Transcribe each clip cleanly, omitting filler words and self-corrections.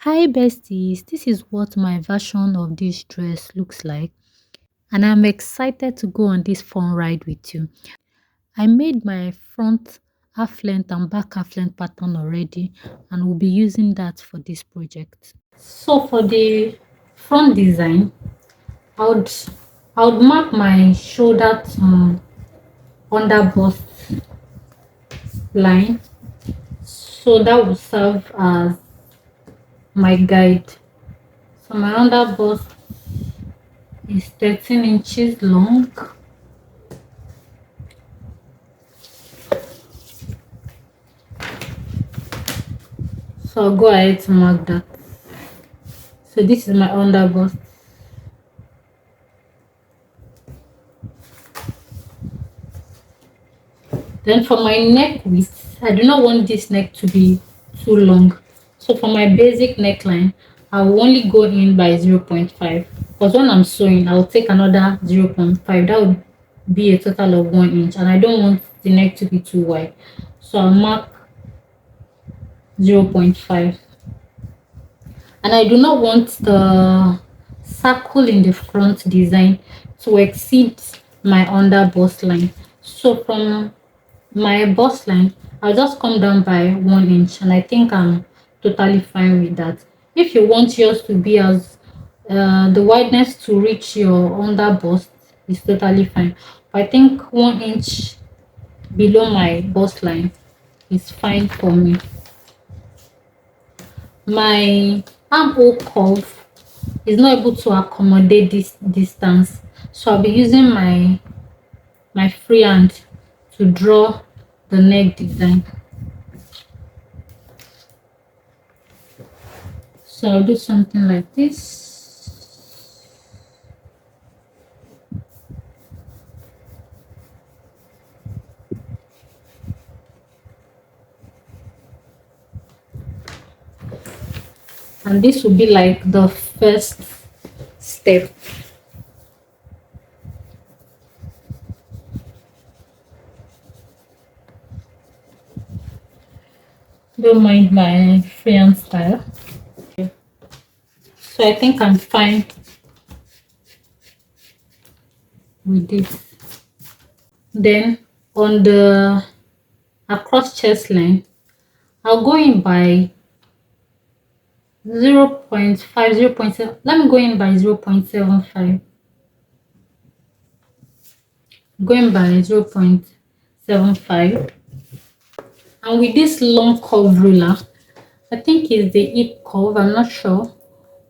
Hi besties, this is what my version of this dress looks like, and I'm excited to go on this fun ride with you. I made my front half length and back half length pattern already, and we'll be using that for this project. So for the front design, I would I would mark my shoulder to under bust line, so that will serve as my guide. So my under bust is 13 inches long. So I'll go ahead to mark that. So this is my under bust. Then for my neck width, I do not want this neck to be too long. So for my basic neckline, I will only go in by 0.5. Because when I'm sewing, I'll take another 0.5. That would be a total of 1 inch. And I don't want the neck to be too wide. So I'll mark 0.5. And I do not want the circle in the front design to exceed my under bust line. So from my bust line, I'll just come down by 1 inch, and I think I'm totally fine with that. If you want yours to be as the wideness to reach your under bust is totally fine, but I think 1 inch below my bust line is fine for me. My armhole curve is not able to accommodate this distance, so I'll be using my free hand to draw the neck design. So I'll do something like this. And this will be like the first step. Don't mind my freehand style. So I think I'm fine with this. Then on the across chest line, I'll go in by 0.5, 0.7. Let me go in by 0.75. Going by 0.75. And with this long curve ruler, I think it's the hip curve, I'm not sure,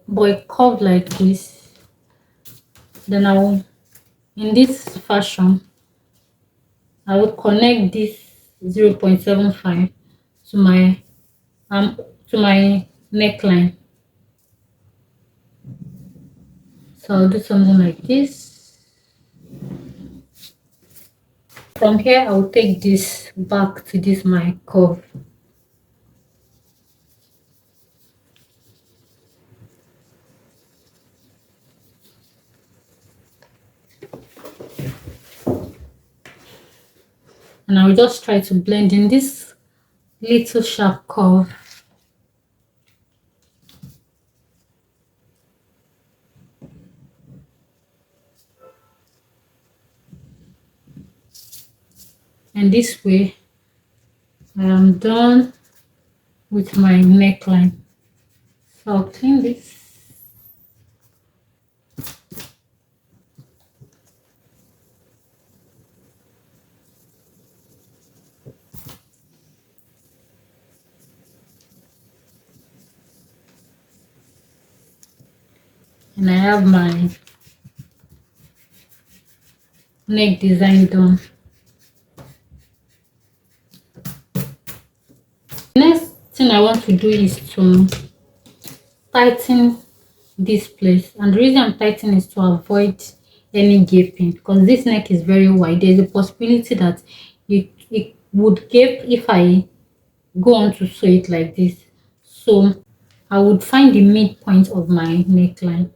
but a curve like this. Then in this fashion, I will connect this 0.75 to my neckline. So I'll do something like this. From here, I'll take this back to this my curve. And I'll just try to blend in this little sharp curve. And this way, I am done with my neckline. So I'll clean this. And I have my neck design done. Next thing I want to do is to tighten this place, and the reason I'm tightening is to avoid any gaping, because this neck is very wide. There's a possibility that it would gape if I go on to sew it like this. So I would find the midpoint of my neckline.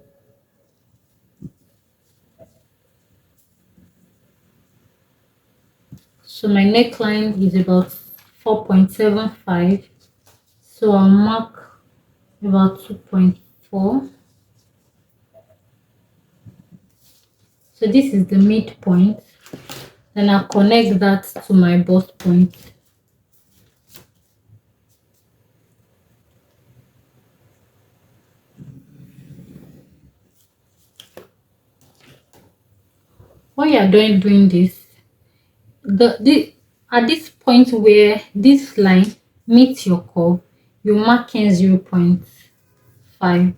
So my neckline is about 4.75. So I'll mark about 2.4. So this is the midpoint. Then I'll connect that to my bust point. While you're doing this, the at this point where this line meets your curve, you mark in 0.5.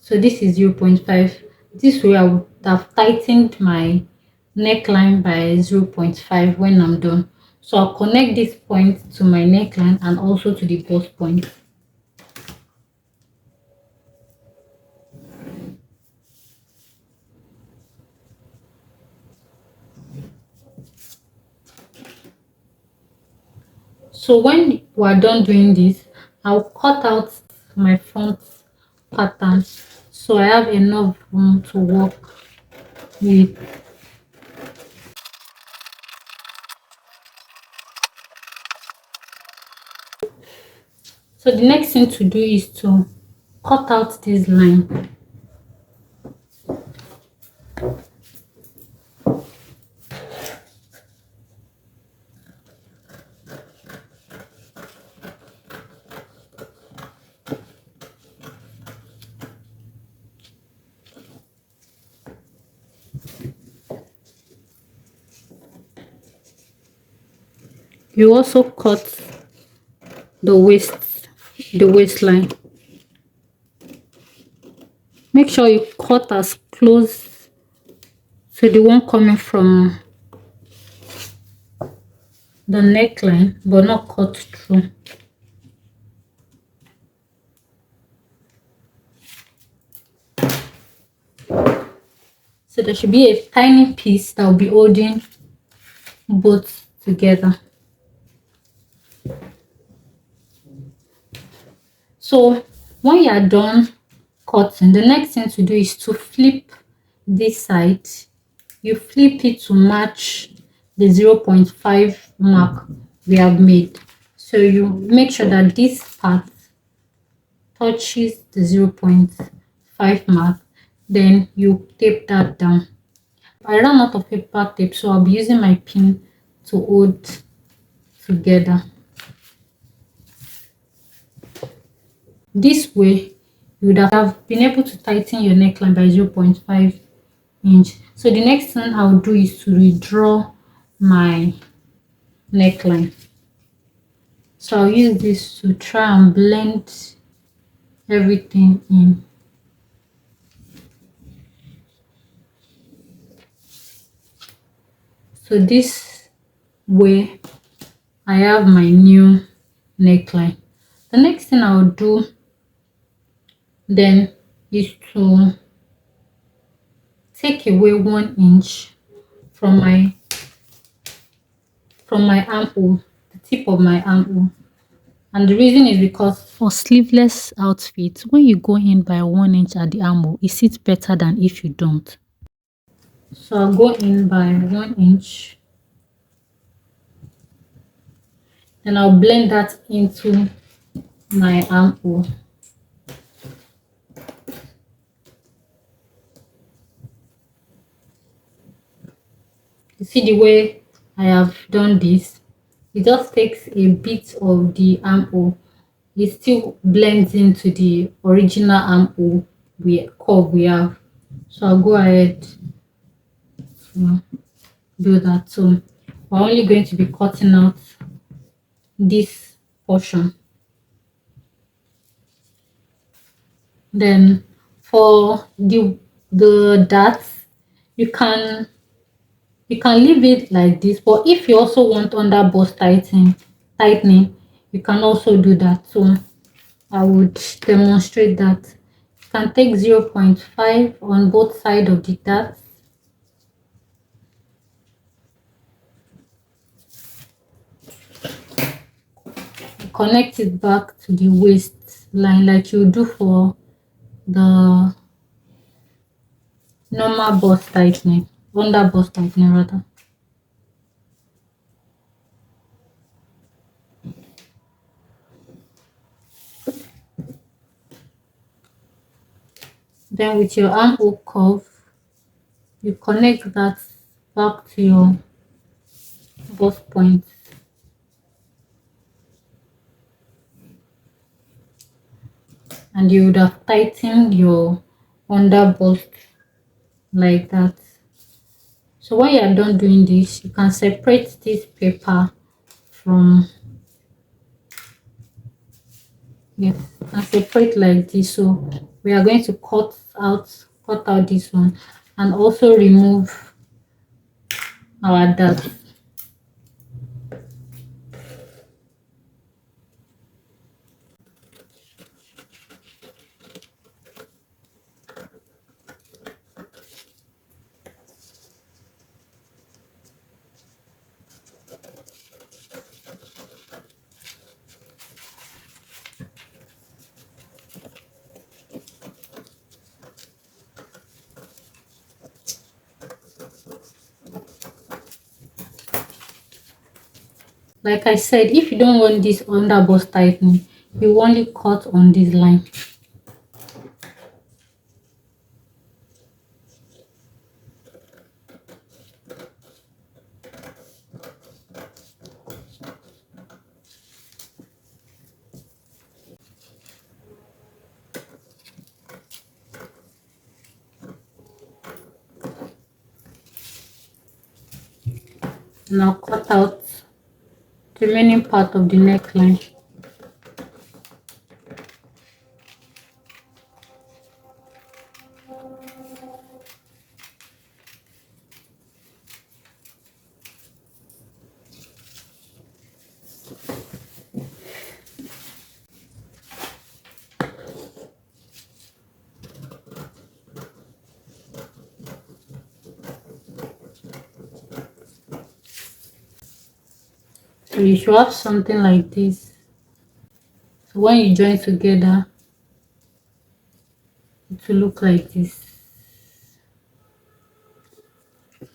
So this is 0.5. This way I would have tightened my neckline by 0.5 when I'm done. So I'll connect this point to my neckline and also to the bust point. So when we're done doing this, I'll cut out my front pattern so I have enough room to work with. So the next thing to do is to cut out this line. You also cut the waistline. Make sure you cut as close to the one coming from the neckline, but not cut through. So there should be a tiny piece that will be holding both together. So when you are done cutting, the next thing to do is to flip this side. You flip it to match the 0.5 mark we have made. So you make sure that this part touches the 0.5 mark, then you tape that down. I ran out of paper tape, so I'll be using my pin to hold together. This way you would have been able to tighten your neckline by 0.5 inch. So the next thing I'll do is to redraw my neckline. So I'll use this to try and blend everything in. So this way I have my new neckline. The next thing I'll do then is to take away 1 inch from my armhole, the tip of my armhole. And the reason is because for sleeveless outfits, when you go in by 1 inch at the armhole, it sits better than if you don't. So I'll go in by 1 inch. Then I'll blend that into my armhole. You see the way I have done this? It just takes a bit of the armhole. It still blends into the original armhole curve we have. So I'll go ahead to do that. So we're only going to be cutting out this portion. Then for the darts, you can leave it like this, but if you also want under bust tightening, you can also do that. So I would demonstrate that. You can take 0.5 on both sides of the dart. Connect it back to the waistline like you do for the normal bust tightening, under bust tightening rather. Then with your armhole curve, you connect that back to your bust point, and you would have tightened your under bust like that. So when you are done doing this, you can separate this paper from, yes, and separate like this. So we are going to cut out this one, and also remove our dart. Like I said, if you don't want this under bust tightening, you only cut on this line. Now cut out the remaining part of the neckline. So you should have something like this. So when you join together, it will look like this.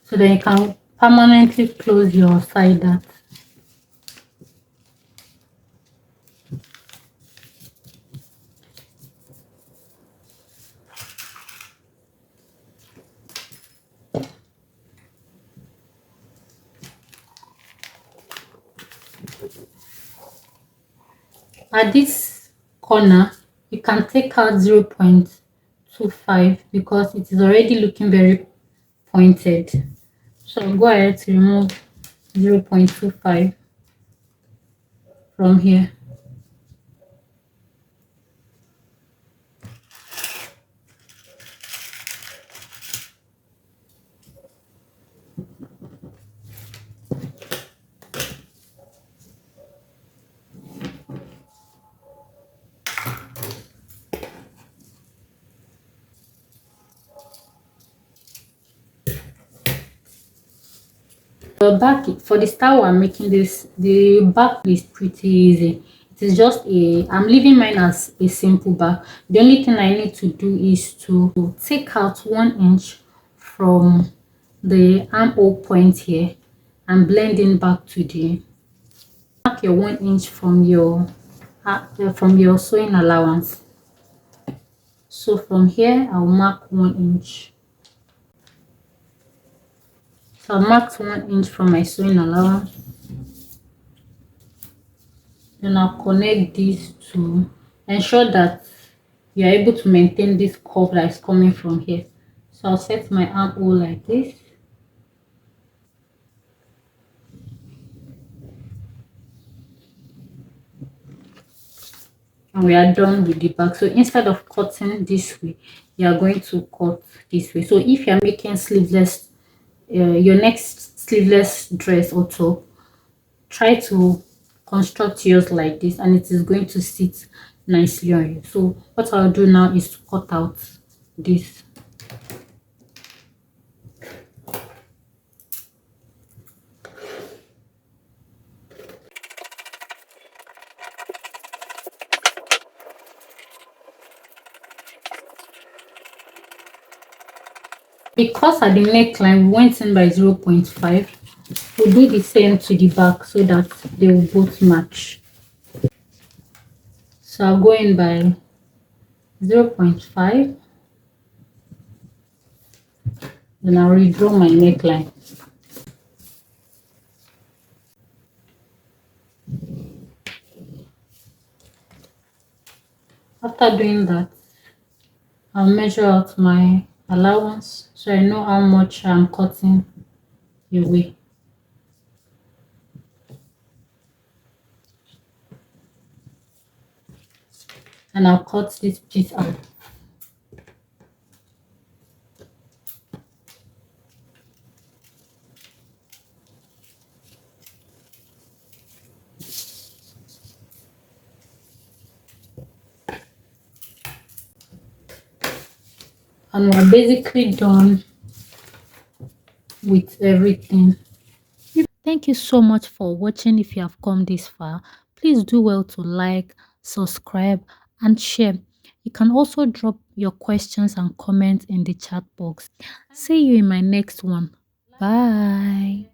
So then you can permanently close your side dart. At this corner, you can take out 0.25 because it is already looking very pointed. So go ahead to remove 0.25 from here. The back, for the style I'm making this, the back is pretty easy. It is just I'm leaving mine as a simple back. The only thing I need to do is to take out 1 inch from the armhole point here and blend in back to the, mark your 1 inch from your sewing allowance. So from here I'll mark 1 inch. So I marked 1 inch from my sewing allowance. Then I'll connect these to ensure that you're able to maintain this curve that is coming from here. So I'll set my armhole like this. And we are done with the back. So instead of cutting this way, you are going to cut this way. So if you're making sleeveless, your next sleeveless dress or top, try to construct yours like this, and it is going to sit nicely on you. So what I'll do now is to cut out this. Because at the neckline we went in by 0.5, we'll do the same to the back so that they will both match. So I'll go in by 0.5 Then I'll redraw my neckline. After doing that, I'll measure out my allowance so I know how much I'm cutting away. And I'll cut this piece out. And we're basically done with everything. Thank you so much for watching. If you have come this far, please do well to like, subscribe, and share. You can also drop your questions and comments in the chat box. See you in my next one. Bye.